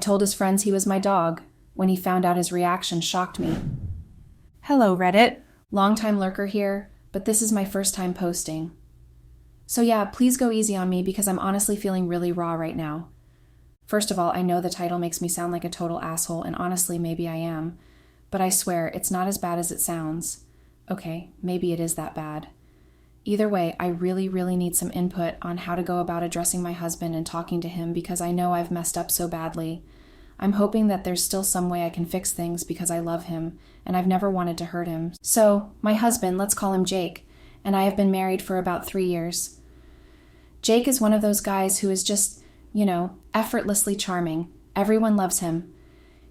told his friends he was my dog. When he found out, his reaction shocked me. Hello, Reddit. Longtime lurker here, but this is my first time posting. So yeah, please go easy on me because I'm honestly feeling really raw right now. First of all, I know the title makes me sound like a total asshole, and honestly, maybe I am. But I swear, it's not as bad as it sounds. Okay, maybe it is that bad. Either way, I really need some input on how to go about addressing my husband and talking to him because I know I've messed up so badly. I'm hoping that there's still some way I can fix things because I love him, and I've never wanted to hurt him. So, my husband, let's call him Jake, and I have been married for about 3 years. Jake is one of those guys who is just, effortlessly charming. Everyone loves him.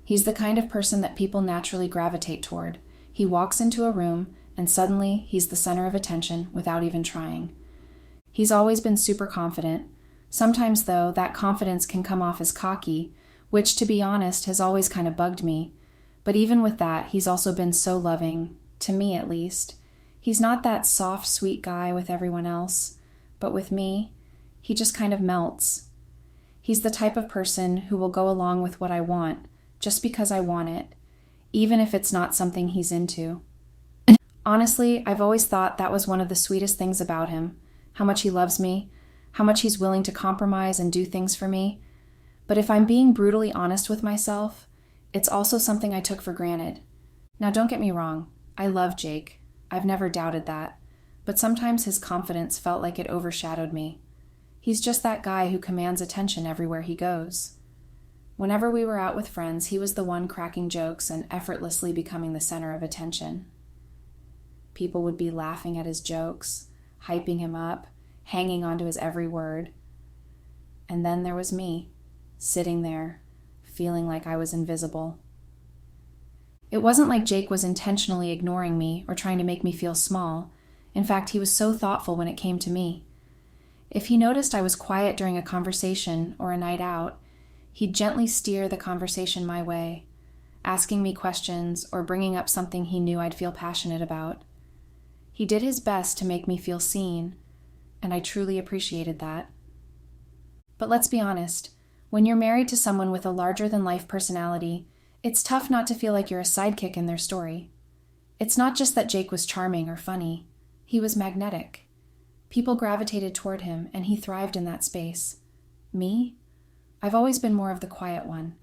He's the kind of person that people naturally gravitate toward. He walks into a room, and suddenly he's the center of attention without even trying. He's always been super confident. Sometimes, though, that confidence can come off as cocky, which, to be honest, has always kind of bugged me. But even with that, he's also been so loving, to me at least. He's not that soft, sweet guy with everyone else, but with me, he just kind of melts. He's the type of person who will go along with what I want, just because I want it, even if it's not something he's into. Honestly, I've always thought that was one of the sweetest things about him, how much he loves me, how much he's willing to compromise and do things for me. But if I'm being brutally honest with myself, it's also something I took for granted. Now, don't get me wrong, I love Jake. I've never doubted that. But sometimes his confidence felt like it overshadowed me. He's just that guy who commands attention everywhere he goes. Whenever we were out with friends, he was the one cracking jokes and effortlessly becoming the center of attention. People would be laughing at his jokes, hyping him up, hanging onto his every word. And then there was me, sitting there, feeling like I was invisible. It wasn't like Jake was intentionally ignoring me or trying to make me feel small. In fact, he was so thoughtful when it came to me. If he noticed I was quiet during a conversation or a night out, he'd gently steer the conversation my way, asking me questions or bringing up something he knew I'd feel passionate about. He did his best to make me feel seen, and I truly appreciated that. But let's be honest, when you're married to someone with a larger-than-life personality, it's tough not to feel like you're a sidekick in their story. It's not just that Jake was charming or funny. He was magnetic. People gravitated toward him, and he thrived in that space. Me? I've always been more of the quiet one.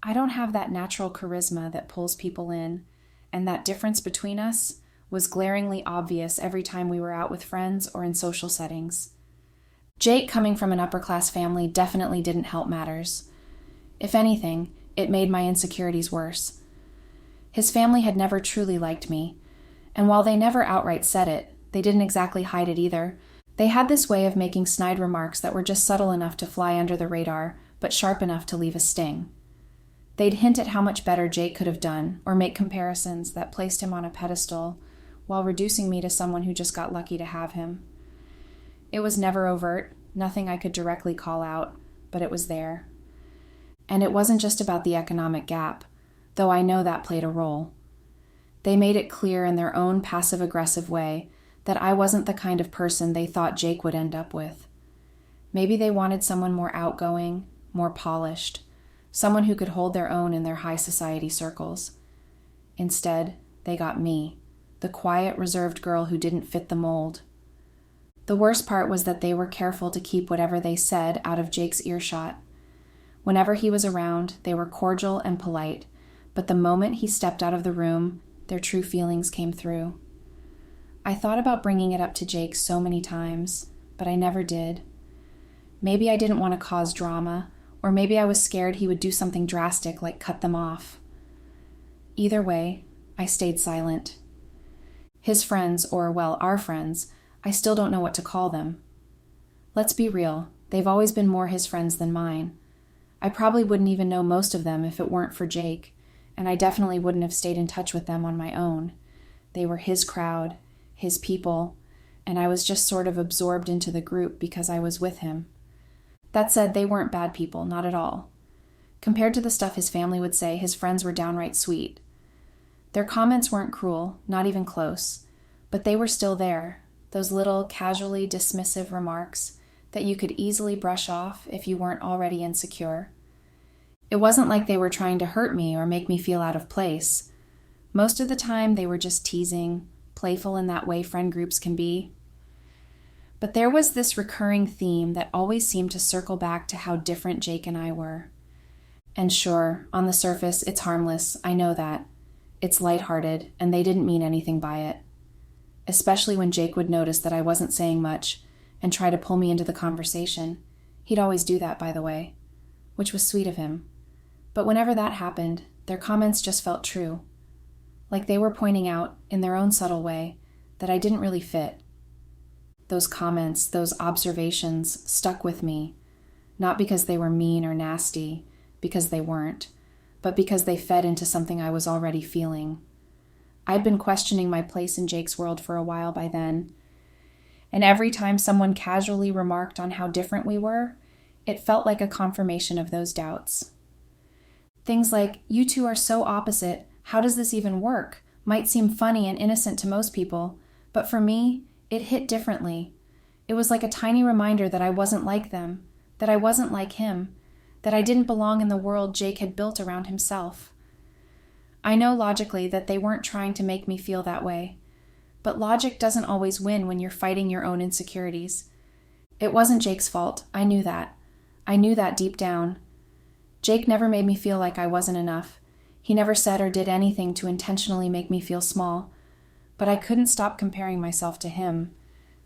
I don't have that natural charisma that pulls people in, and that difference between us was glaringly obvious every time we were out with friends or in social settings. Jake, coming from an upper-class family, definitely didn't help matters. If anything, it made my insecurities worse. His family had never truly liked me, and while they never outright said it, they didn't exactly hide it either. They had this way of making snide remarks that were just subtle enough to fly under the radar, but sharp enough to leave a sting. They'd hint at how much better Jake could have done, or make comparisons that placed him on a pedestal, while reducing me to someone who just got lucky to have him. It was never overt, nothing I could directly call out, but it was there. And it wasn't just about the economic gap, though I know that played a role. They made it clear in their own passive-aggressive way that I wasn't the kind of person they thought Jake would end up with. Maybe they wanted someone more outgoing, more polished, someone who could hold their own in their high society circles. Instead, they got me, the quiet, reserved girl who didn't fit the mold. The worst part was that they were careful to keep whatever they said out of Jake's earshot. Whenever he was around, they were cordial and polite, but the moment he stepped out of the room, their true feelings came through. I thought about bringing it up to Jake so many times, but I never did. Maybe I didn't want to cause drama, or maybe I was scared he would do something drastic like cut them off. Either way, I stayed silent. His friends, or, well, our friends, I still don't know what to call them. Let's be real, they've always been more his friends than mine. I probably wouldn't even know most of them if it weren't for Jake, and I definitely wouldn't have stayed in touch with them on my own. They were his crowd, his people, and I was just sort of absorbed into the group because I was with him. That said, they weren't bad people, not at all. Compared to the stuff his family would say, his friends were downright sweet. Their comments weren't cruel, not even close, but they were still there, those little casually dismissive remarks that you could easily brush off if you weren't already insecure. It wasn't like they were trying to hurt me or make me feel out of place. Most of the time, they were just teasing, playful in that way friend groups can be. But there was this recurring theme that always seemed to circle back to how different Jake and I were. And sure, on the surface, it's harmless, I know that. It's lighthearted, and they didn't mean anything by it. Especially when Jake would notice that I wasn't saying much and try to pull me into the conversation. He'd always do that, by the way, which was sweet of him. But whenever that happened, their comments just felt true. Like they were pointing out, in their own subtle way, that I didn't really fit. Those comments, those observations stuck with me, not because they were mean or nasty, because they weren't, but because they fed into something I was already feeling. I'd been questioning my place in Jake's world for a while by then, and every time someone casually remarked on how different we were, it felt like a confirmation of those doubts. Things like, "You two are so opposite, how does this even work?" might seem funny and innocent to most people, but for me, it hit differently. It was like a tiny reminder that I wasn't like them, that I wasn't like him, that I didn't belong in the world Jake had built around himself. I know logically that they weren't trying to make me feel that way, but logic doesn't always win when you're fighting your own insecurities. It wasn't Jake's fault, I knew that. I knew that deep down. Jake never made me feel like I wasn't enough. He never said or did anything to intentionally make me feel small. But I couldn't stop comparing myself to him,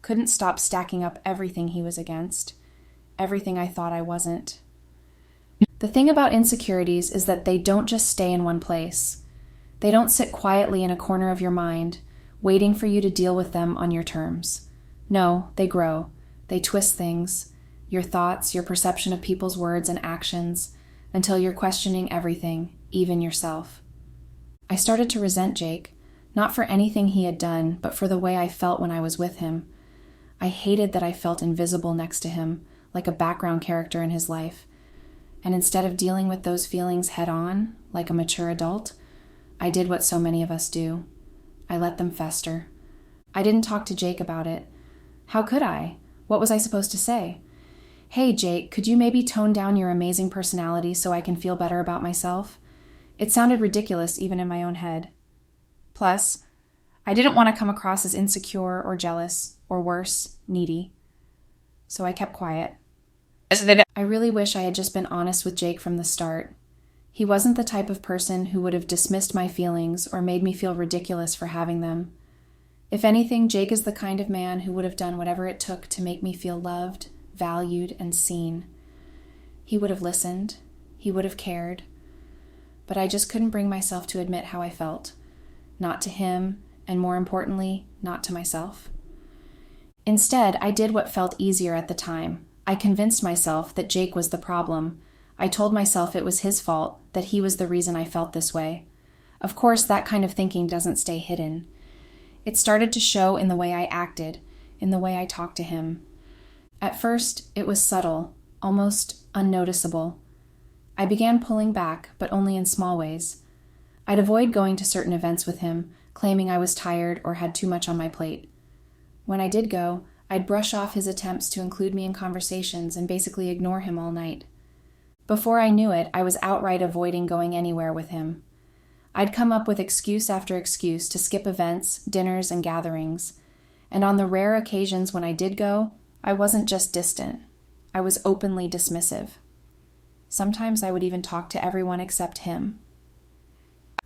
couldn't stop stacking up everything he was against, everything I thought I wasn't. The thing about insecurities is that they don't just stay in one place. They don't sit quietly in a corner of your mind, waiting for you to deal with them on your terms. No, they grow. They twist things, your thoughts, your perception of people's words and actions, until you're questioning everything, even yourself. I started to resent Jake, not for anything he had done, but for the way I felt when I was with him. I hated that I felt invisible next to him, like a background character in his life. And instead of dealing with those feelings head on, like a mature adult, I did what so many of us do. I let them fester. I didn't talk to Jake about it. How could I? What was I supposed to say? "Hey, Jake, could you maybe tone down your amazing personality so I can feel better about myself?" It sounded ridiculous even in my own head. Plus, I didn't want to come across as insecure or jealous, or worse, needy. So I kept quiet. I really wish I had just been honest with Jake from the start. He wasn't the type of person who would have dismissed my feelings or made me feel ridiculous for having them. If anything, Jake is the kind of man who would have done whatever it took to make me feel loved, valued, and seen. He would have listened. He would have cared. But I just couldn't bring myself to admit how I felt. Not to him, and more importantly, not to myself. Instead, I did what felt easier at the time. I convinced myself that Jake was the problem. I told myself it was his fault, that he was the reason I felt this way. Of course, that kind of thinking doesn't stay hidden. It started to show in the way I acted, in the way I talked to him. At first, it was subtle, almost unnoticeable. I began pulling back, but only in small ways. I'd avoid going to certain events with him, claiming I was tired or had too much on my plate. When I did go, I'd brush off his attempts to include me in conversations and basically ignore him all night. Before I knew it, I was outright avoiding going anywhere with him. I'd come up with excuse after excuse to skip events, dinners, and gatherings. And on the rare occasions when I did go, I wasn't just distant. I was openly dismissive. Sometimes I would even talk to everyone except him.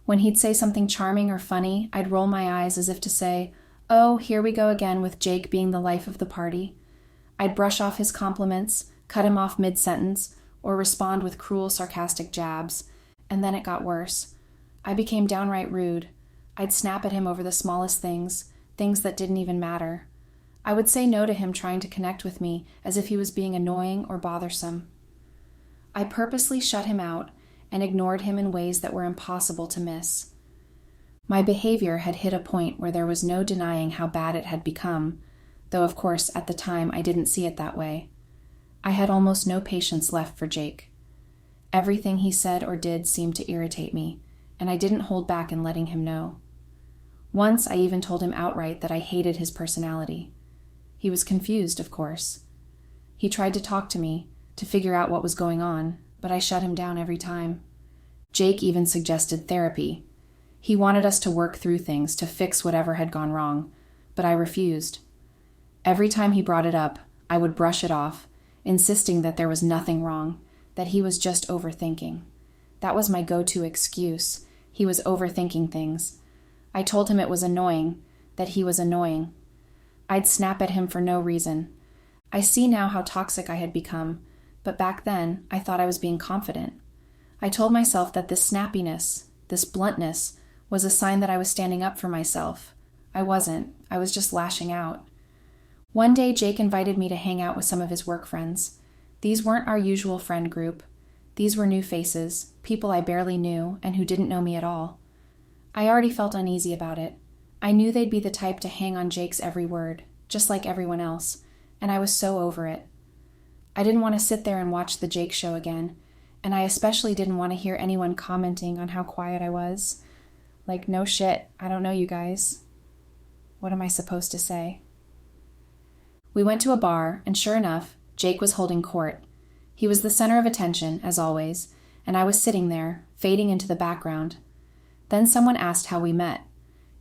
When he'd say something charming or funny, I'd roll my eyes as if to say, "Oh, here we go again with Jake being the life of the party." I'd brush off his compliments, cut him off mid-sentence, or respond with cruel, sarcastic jabs. And then it got worse. I became downright rude. I'd snap at him over the smallest things that didn't even matter. I would say no to him trying to connect with me as if he was being annoying or bothersome. I purposely shut him out and ignored him in ways that were impossible to miss. My behavior had hit a point where there was no denying how bad it had become, though of course at the time I didn't see it that way. I had almost no patience left for Jake. Everything he said or did seemed to irritate me, and I didn't hold back in letting him know. Once I even told him outright that I hated his personality. He was confused, of course. He tried to talk to me, to figure out what was going on, but I shut him down every time. Jake even suggested therapy. He wanted us to work through things, to fix whatever had gone wrong, but I refused. Every time he brought it up, I would brush it off, insisting that there was nothing wrong, that he was just overthinking. That was my go-to excuse. He was overthinking things. I told him it was annoying, that he was annoying. I'd snap at him for no reason. I see now how toxic I had become, but back then I thought I was being confident. I told myself that this snappiness, this bluntness, was a sign that I was standing up for myself. I wasn't. I was just lashing out. One day, Jake invited me to hang out with some of his work friends. These weren't our usual friend group. These were new faces, people I barely knew and who didn't know me at all. I already felt uneasy about it. I knew they'd be the type to hang on Jake's every word, just like everyone else, and I was so over it. I didn't want to sit there and watch the Jake show again, and I especially didn't want to hear anyone commenting on how quiet I was. Like, no shit, I don't know you guys. What am I supposed to say? We went to a bar, and sure enough, Jake was holding court. He was the center of attention, as always, and I was sitting there, fading into the background. Then someone asked how we met.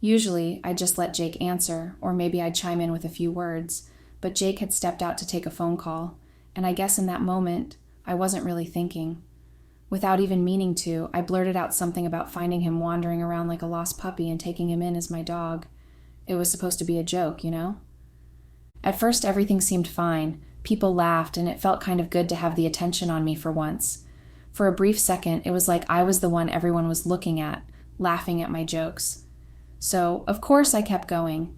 Usually, I'd just let Jake answer, or maybe I'd chime in with a few words, but Jake had stepped out to take a phone call, and I guess in that moment, I wasn't really thinking. Without even meaning to, I blurted out something about finding him wandering around like a lost puppy and taking him in as my dog. It was supposed to be a joke, you know? At first, everything seemed fine. People laughed, and it felt kind of good to have the attention on me for once. For a brief second, it was like I was the one everyone was looking at, laughing at my jokes. So, of course, I kept going.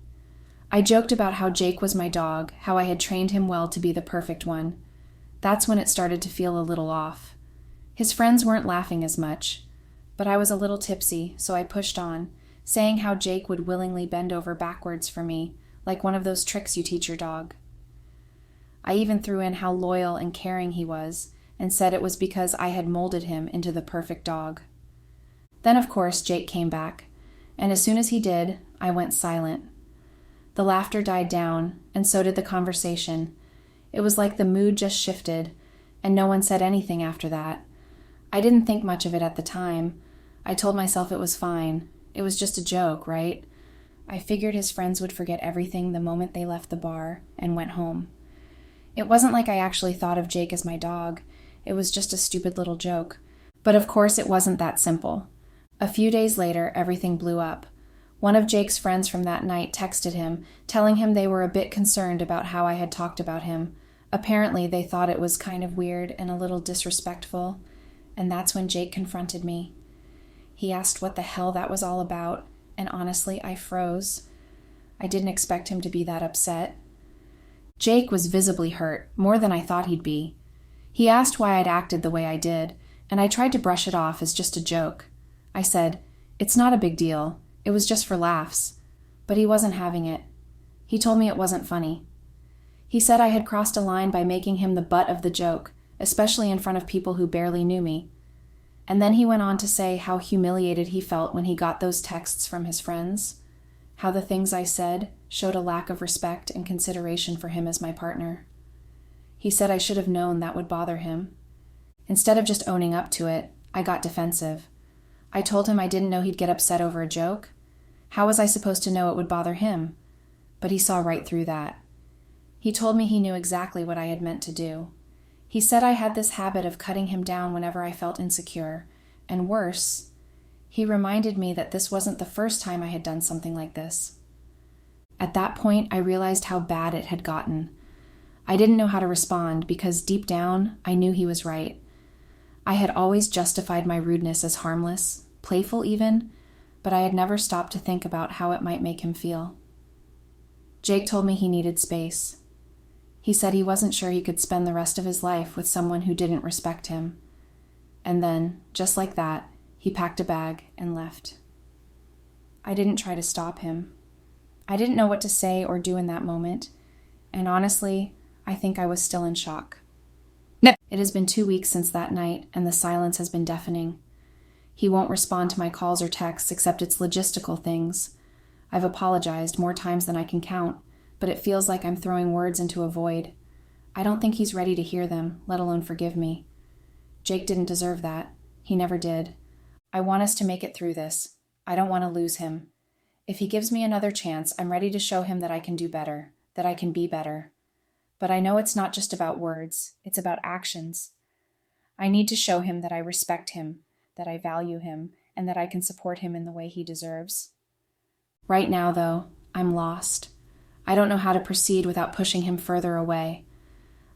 I joked about how Jake was my dog, how I had trained him well to be the perfect one. That's when it started to feel a little off. His friends weren't laughing as much, but I was a little tipsy, so I pushed on, saying how Jake would willingly bend over backwards for me, like one of those tricks you teach your dog. I even threw in how loyal and caring he was, and said it was because I had molded him into the perfect dog. Then, of course, Jake came back, and as soon as he did, I went silent. The laughter died down, and so did the conversation. It was like the mood just shifted, and no one said anything after that. I didn't think much of it at the time. I told myself it was fine. It was just a joke, right? I figured his friends would forget everything the moment they left the bar and went home. It wasn't like I actually thought of Jake as my dog. It was just a stupid little joke. But of course it wasn't that simple. A few days later, everything blew up. One of Jake's friends from that night texted him, telling him they were a bit concerned about how I had talked about him. Apparently, they thought it was kind of weird and a little disrespectful, and that's when Jake confronted me. He asked what the hell that was all about, and honestly, I froze. I didn't expect him to be that upset. Jake was visibly hurt, more than I thought he'd be. He asked why I'd acted the way I did, and I tried to brush it off as just a joke. I said, "It's not a big deal. It was just for laughs." But he wasn't having it. He told me it wasn't funny. He said I had crossed a line by making him the butt of the joke, especially in front of people who barely knew me. And then he went on to say how humiliated he felt when he got those texts from his friends, how the things I said showed a lack of respect and consideration for him as my partner. He said I should have known that would bother him. Instead of just owning up to it, I got defensive. I told him I didn't know he'd get upset over a joke. How was I supposed to know it would bother him? But he saw right through that. He told me he knew exactly what I had meant to do. He said I had this habit of cutting him down whenever I felt insecure, and worse, he reminded me that this wasn't the first time I had done something like this. At that point, I realized how bad it had gotten. I didn't know how to respond because deep down, I knew he was right. I had always justified my rudeness as harmless, playful even, but I had never stopped to think about how it might make him feel. Jake told me he needed space. He said he wasn't sure he could spend the rest of his life with someone who didn't respect him. And then, just like that, he packed a bag and left. I didn't try to stop him. I didn't know what to say or do in that moment, and honestly, I think I was still in shock. No. It has been 2 weeks since that night, and the silence has been deafening. He won't respond to my calls or texts except it's logistical things. I've apologized more times than I can count, but it feels like I'm throwing words into a void. I don't think he's ready to hear them, let alone forgive me. Jake didn't deserve that. He never did. I want us to make it through this. I don't want to lose him. If he gives me another chance, I'm ready to show him that I can do better, that I can be better. But I know it's not just about words, it's about actions. I need to show him that I respect him, that I value him, and that I can support him in the way he deserves. Right now, though, I'm lost. I don't know how to proceed without pushing him further away.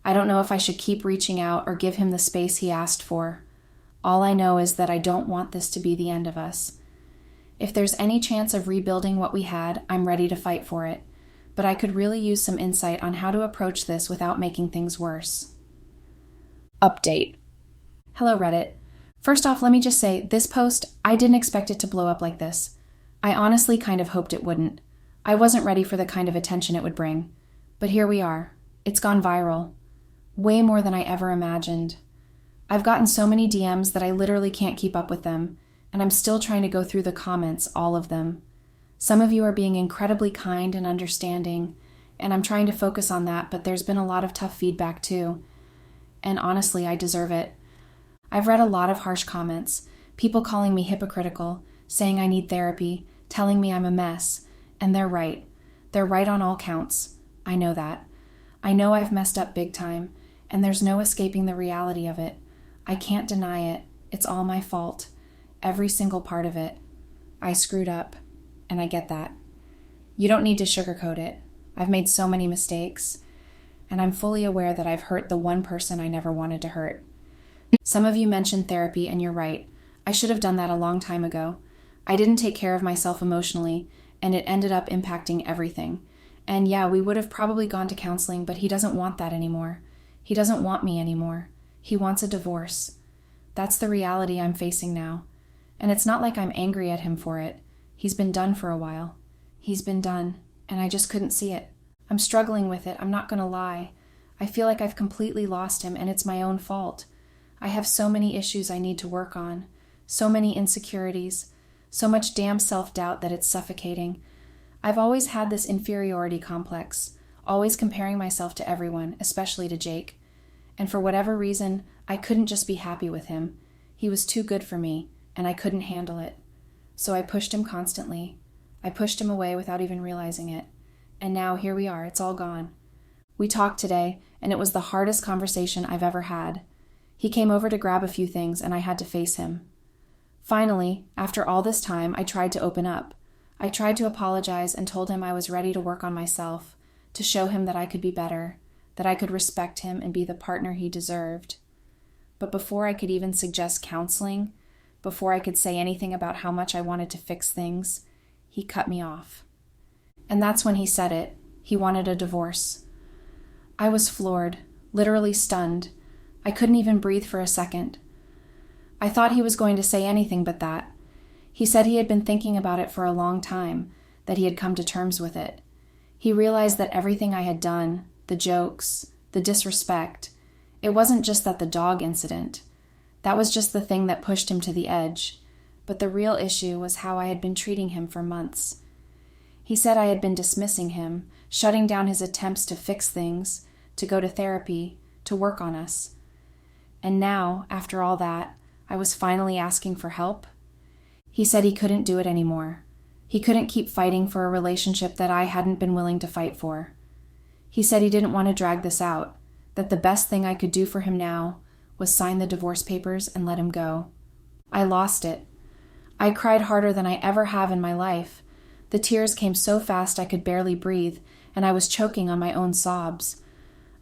I don't know if I should keep reaching out or give him the space he asked for. All I know is that I don't want this to be the end of us. If there's any chance of rebuilding what we had, I'm ready to fight for it. But I could really use some insight on how to approach this without making things worse. Update. Hello, Reddit. First off, let me just say, this post, I didn't expect it to blow up like this. I honestly kind of hoped it wouldn't. I wasn't ready for the kind of attention it would bring. But here we are. It's gone viral. Way more than I ever imagined. I've gotten so many DMs that I literally can't keep up with them, and I'm still trying to go through the comments, all of them. Some of you are being incredibly kind and understanding, and I'm trying to focus on that, but there's been a lot of tough feedback too. And honestly, I deserve it. I've read a lot of harsh comments, people calling me hypocritical, saying I need therapy, telling me I'm a mess, and they're right. They're right on all counts. I know that. I know I've messed up big time, and there's no escaping the reality of it. I can't deny it. It's all my fault. Every single part of it. I screwed up, and I get that. You don't need to sugarcoat it. I've made so many mistakes, and I'm fully aware that I've hurt the one person I never wanted to hurt. Some of you mentioned therapy, and you're right. I should have done that a long time ago. I didn't take care of myself emotionally, and it ended up impacting everything. And yeah, we would have probably gone to counseling, but he doesn't want that anymore. He doesn't want me anymore. He wants a divorce. That's the reality I'm facing now. And it's not like I'm angry at him for it. He's been done for a while. He's been done, and I just couldn't see it. I'm struggling with it, I'm not gonna lie. I feel like I've completely lost him, and it's my own fault. I have so many issues I need to work on, so many insecurities, so much damn self-doubt that it's suffocating. I've always had this inferiority complex, always comparing myself to everyone, especially to Jake. And for whatever reason, I couldn't just be happy with him. He was too good for me, and I couldn't handle it. So I pushed him constantly. I pushed him away without even realizing it. And now here we are, it's all gone. We talked today, and it was the hardest conversation I've ever had. He came over to grab a few things, and I had to face him. Finally, after all this time, I tried to open up. I tried to apologize and told him I was ready to work on myself, to show him that I could be better, that I could respect him and be the partner he deserved. But before I could even suggest counseling, before I could say anything about how much I wanted to fix things, he cut me off. And that's when he said it. He wanted a divorce. I was floored, literally stunned. I couldn't even breathe for a second. I thought he was going to say anything but that. He said he had been thinking about it for a long time, that he had come to terms with it. He realized that everything I had done, the jokes, the disrespect, it wasn't just that the dog incident. That was just the thing that pushed him to the edge. But the real issue was how I had been treating him for months. He said I had been dismissing him, shutting down his attempts to fix things, to go to therapy, to work on us. And now, after all that, I was finally asking for help. He said he couldn't do it anymore. He couldn't keep fighting for a relationship that I hadn't been willing to fight for. He said he didn't want to drag this out, that the best thing I could do for him now was sign the divorce papers and let him go. I lost it. I cried harder than I ever have in my life. The tears came so fast I could barely breathe, and I was choking on my own sobs.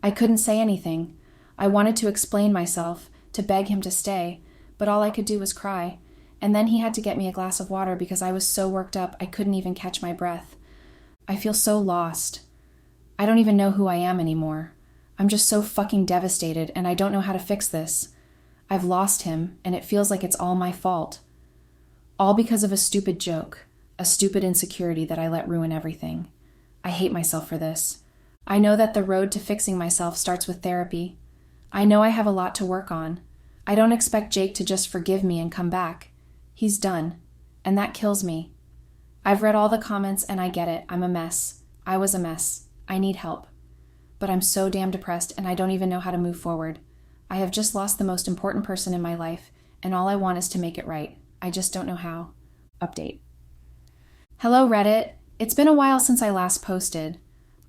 I couldn't say anything. I wanted to explain myself, to beg him to stay, but all I could do was cry. And then he had to get me a glass of water because I was so worked up I couldn't even catch my breath. I feel so lost. I don't even know who I am anymore. I'm just so fucking devastated, and I don't know how to fix this. I've lost him, and it feels like it's all my fault. All because of a stupid joke, a stupid insecurity that I let ruin everything. I hate myself for this. I know that the road to fixing myself starts with therapy. I know I have a lot to work on. I don't expect Jake to just forgive me and come back. He's done, and that kills me. I've read all the comments, and I get it. I'm a mess. I was a mess. I need help. But I'm so damn depressed, and I don't even know how to move forward. I have just lost the most important person in my life, and all I want is to make it right. I just don't know how. Update. Hello, Reddit. It's been a while since I last posted.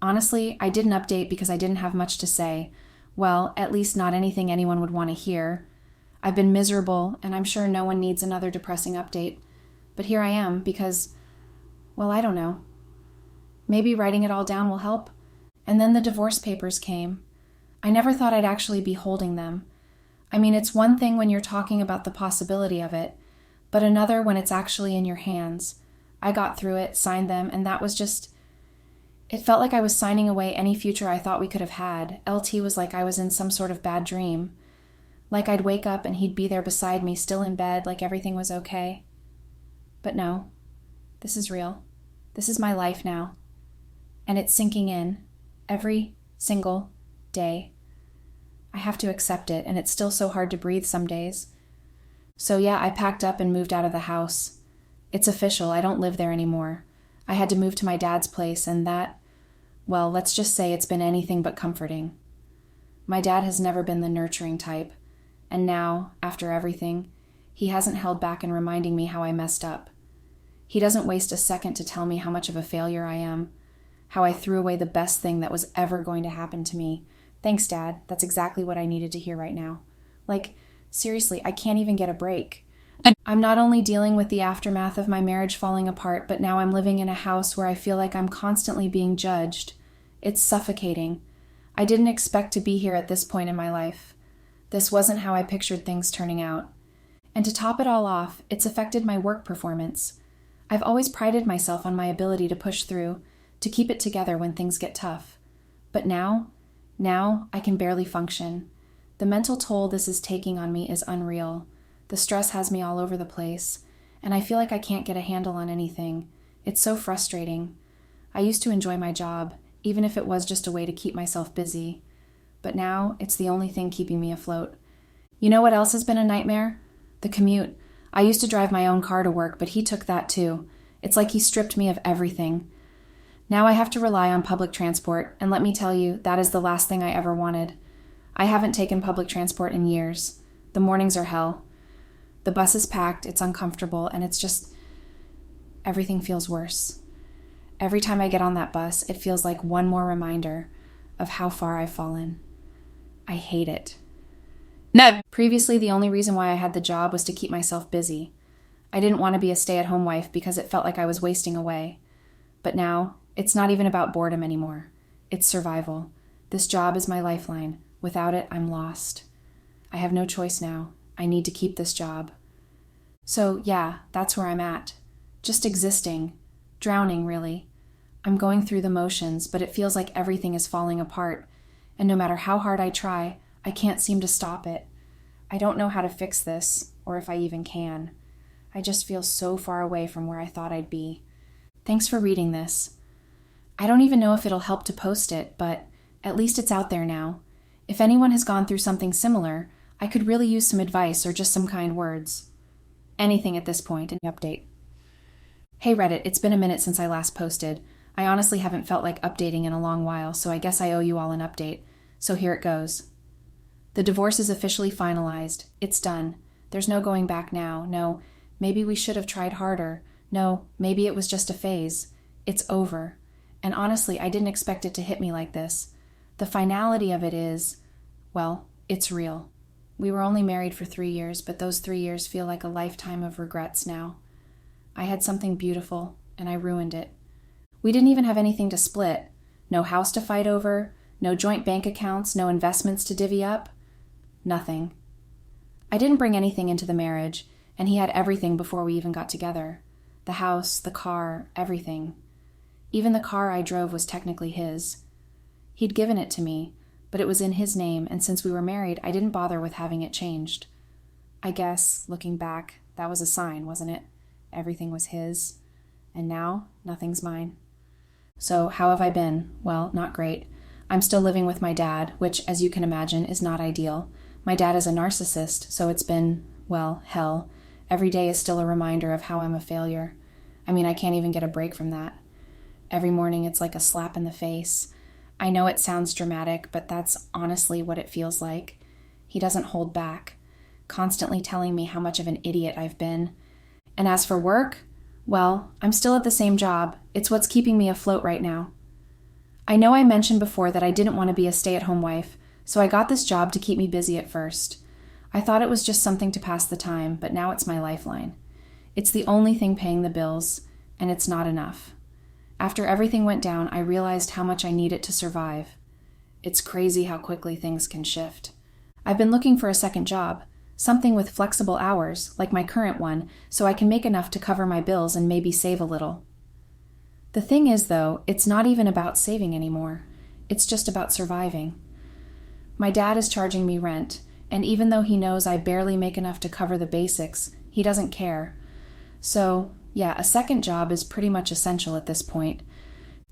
Honestly, I didn't update because I didn't have much to say. Well, at least not anything anyone would want to hear. I've been miserable, and I'm sure no one needs another depressing update. But here I am because, well, I don't know. Maybe writing it all down will help. And then the divorce papers came. I never thought I'd actually be holding them. I mean, it's one thing when you're talking about the possibility of it, but another when it's actually in your hands. I got through it, signed them, and that was just... It felt like I was signing away any future I thought we could have had. LT was like I was in some sort of bad dream. Like I'd wake up and he'd be there beside me, still in bed, like everything was okay. But no, this is real. This is my life now. And it's sinking in every single day. I have to accept it, and it's still so hard to breathe some days. So yeah, I packed up and moved out of the house. It's official, I don't live there anymore. I had to move to my dad's place, and that, well, let's just say it's been anything but comforting. My dad has never been the nurturing type, and now, after everything, he hasn't held back in reminding me how I messed up. He doesn't waste a second to tell me how much of a failure I am, how I threw away the best thing that was ever going to happen to me. Thanks, Dad. That's exactly what I needed to hear right now. Like, seriously, I can't even get a break. I'm not only dealing with the aftermath of my marriage falling apart, but now I'm living in a house where I feel like I'm constantly being judged. It's suffocating. I didn't expect to be here at this point in my life. This wasn't how I pictured things turning out. And to top it all off, it's affected my work performance. I've always prided myself on my ability to push through, to keep it together when things get tough. But now I can barely function. The mental toll this is taking on me is unreal. The stress has me all over the place, and I feel like I can't get a handle on anything. It's so frustrating. I used to enjoy my job, even if it was just a way to keep myself busy. But now, it's the only thing keeping me afloat. You know what else has been a nightmare? The commute. I used to drive my own car to work, but he took that too. It's like he stripped me of everything. Now I have to rely on public transport, and let me tell you, that is the last thing I ever wanted. I haven't taken public transport in years. The mornings are hell. The bus is packed, it's uncomfortable, and it's just... everything feels worse. Every time I get on that bus, it feels like one more reminder of how far I've fallen. I hate it. No. Previously, the only reason why I had the job was to keep myself busy. I didn't want to be a stay-at-home wife because it felt like I was wasting away. But now, it's not even about boredom anymore. It's survival. This job is my lifeline. Without it, I'm lost. I have no choice now. I need to keep this job. So, yeah, that's where I'm at. Just existing. Drowning, really. I'm going through the motions, but it feels like everything is falling apart. And no matter how hard I try, I can't seem to stop it. I don't know how to fix this, or if I even can. I just feel so far away from where I thought I'd be. Thanks for reading this. I don't even know if it'll help to post it, but at least it's out there now. If anyone has gone through something similar, I could really use some advice or just some kind words. Anything at this point, an update. Hey Reddit, it's been a minute since I last posted. I honestly haven't felt like updating in a long while, so I guess I owe you all an update. So here it goes. The divorce is officially finalized. It's done. There's no going back now. No, maybe we should have tried harder. No, maybe it was just a phase. It's over. And honestly, I didn't expect it to hit me like this. The finality of it is, well, it's real. We were only married for 3 years, but those 3 years feel like a lifetime of regrets now. I had something beautiful, and I ruined it. We didn't even have anything to split. No house to fight over, no joint bank accounts, no investments to divvy up. Nothing. I didn't bring anything into the marriage, and he had everything before we even got together. The house, the car, everything. Even the car I drove was technically his. He'd given it to me, but it was in his name, and since we were married, I didn't bother with having it changed. I guess, looking back, that was a sign, wasn't it? Everything was his, and now nothing's mine. So how have I been? Well, not great. I'm still living with my dad, which, as you can imagine, is not ideal. My dad is a narcissist, so it's been, well, hell. Every day is still a reminder of how I'm a failure. I mean, I can't even get a break from that. Every morning it's like a slap in the face. I know it sounds dramatic, but that's honestly what it feels like. He doesn't hold back, constantly telling me how much of an idiot I've been. And as for work, well, I'm still at the same job. It's what's keeping me afloat right now. I know I mentioned before that I didn't want to be a stay-at-home wife, so I got this job to keep me busy at first. I thought it was just something to pass the time, but now it's my lifeline. It's the only thing paying the bills, and it's not enough. After everything went down, I realized how much I need it to survive. It's crazy how quickly things can shift. I've been looking for a second job, something with flexible hours, like my current one, so I can make enough to cover my bills and maybe save a little. The thing is, though, it's not even about saving anymore. It's just about surviving. My dad is charging me rent, and even though he knows I barely make enough to cover the basics, he doesn't care. So, yeah, a second job is pretty much essential at this point.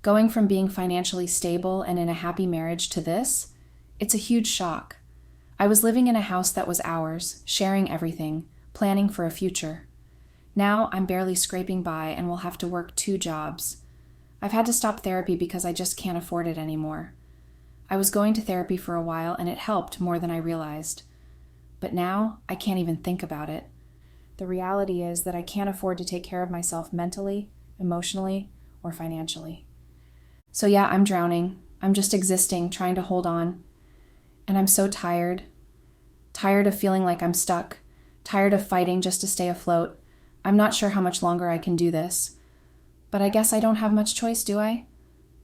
Going from being financially stable and in a happy marriage to this, it's a huge shock. I was living in a house that was ours, sharing everything, planning for a future. Now I'm barely scraping by and will have to work 2 jobs. I've had to stop therapy because I just can't afford it anymore. I was going to therapy for a while and it helped more than I realized. But now I can't even think about it. The reality is that I can't afford to take care of myself mentally, emotionally, or financially. So yeah, I'm drowning. I'm just existing, trying to hold on. And I'm so tired. Tired of feeling like I'm stuck. Tired of fighting just to stay afloat. I'm not sure how much longer I can do this. But I guess I don't have much choice, do I?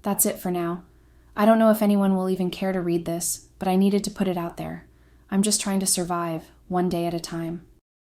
That's it for now. I don't know if anyone will even care to read this, but I needed to put it out there. I'm just trying to survive, one day at a time.